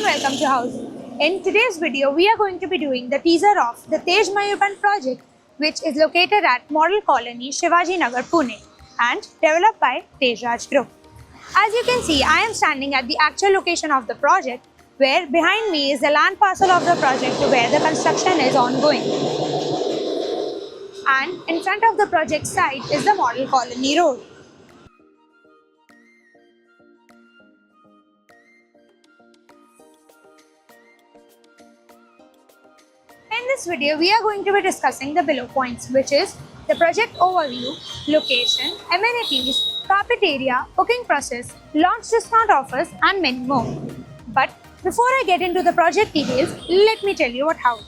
welcome to Housing. In today's video, we are going to be doing the teaser of the Tej Mayurband project, which is located at Model Colony, Shivaji Nagar, Pune, and developed by Tejraj Group. As you can see, I am standing at the actual location of the project, where behind me is the land parcel of the project where the construction is ongoing. And in front of the project site is the Model Colony Road. In this video, we are going to be discussing the below points, which is the project overview, location, amenities, carpet area, booking process, launch discount offers, and many more. But before I get into the project details, let me tell you what Housey is.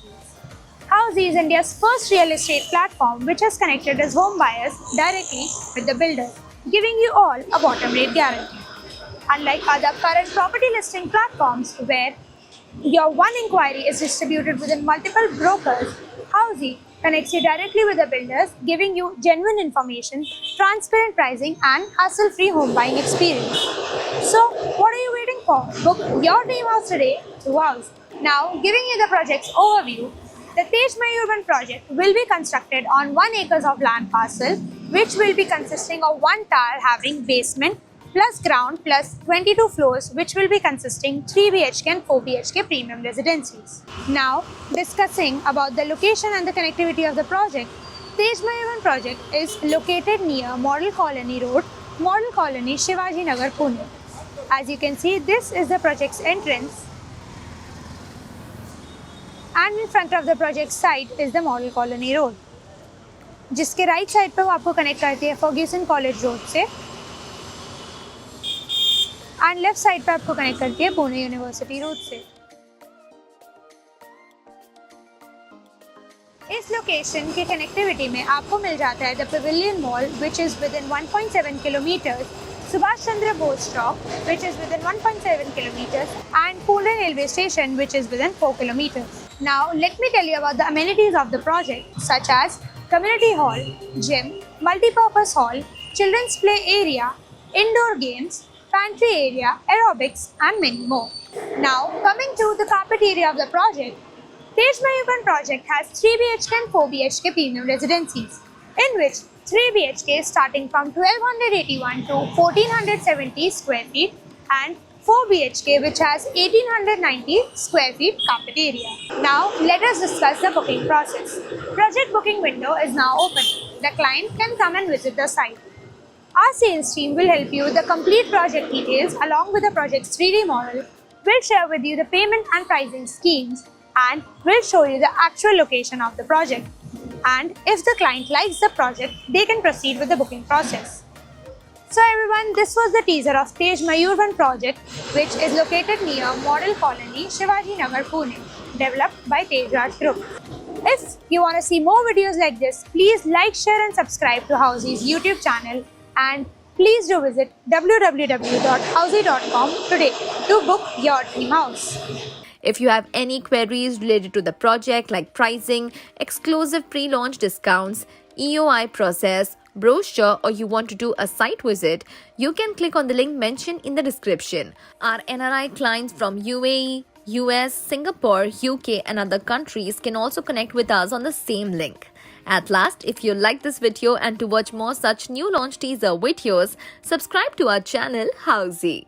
Housey is India's first real estate platform which has connected its home buyers directly with the builders, giving you all a bottom rate guarantee. Unlike other current property listing platforms where your one inquiry is distributed within multiple brokers, Housey connects you directly with the builders, giving you genuine information, transparent pricing, and hassle-free home buying experience. So, what are you waiting for? Book your dream house today through Housey. Now, giving you the project's overview, the Tej Mayurband project will be constructed on 1 acre of land parcel, which will be consisting of one tower having basement plus ground plus 22 floors, which will be consisting 3 BHK and 4 BHK premium residencies. Now, discussing about the location and the connectivity of the project, Tej Mayurband project is located near Model Colony Road, Model Colony, Shivaji Nagar, Pune. As you can see, this is the project's entrance, and in front of the project site is the Model Colony Road, जिसके right side पे वो आपको connect करती है Fergusson college road से, and left side पे आपको connect करती है पुणे यूनिवर्सिटी रोड से। इस लोकेशन की कनेक्टिविटी में आपको मिल जाता है the Pavilion mall, which is within 1.7 kilometre, Subhash Chandra Bose stop, which is within 1.7 kilometers, and Pune railway station, which is within 4 kilometers. Now, let me tell you about the amenities of the project, such as community hall, gym, multi-purpose hall, children's play area, indoor games, pantry area, aerobics, and many more. Now, coming to the carpet area of the project, Tej Mayurband project has 3 BHK and 4 BHK premium residencies, in which 3 BHK starting from 1281 to 1470 square feet and 4 BHK which has 1890 square feet carpet area. Now let us discuss the booking process. Project booking window is now open. The client can come and visit the site. Our sales team will help you with the complete project details along with the project's 3D model. We'll share with you the payment and pricing schemes, and we'll show you the actual location of the project. And if the client likes the project, they can proceed with the booking process. So everyone, this was the teaser of Tej Mayurband project, which is located near Model Colony, Shivaji Nagar, Pune, developed by Tejraj Group. If you want to see more videos like this, please like, share and subscribe to Housey's YouTube channel, and please do visit www.housey.com today to book your dream house. If you have any queries related to the project like pricing, exclusive pre-launch discounts, EOI process, brochure, or you want to do a site visit, you can click on the link mentioned in the description. Our NRI clients from UAE, US, Singapore, UK and other countries can also connect with us on the same link. At last, if you like this video and to watch more such new launch teaser videos, subscribe to our channel Housey.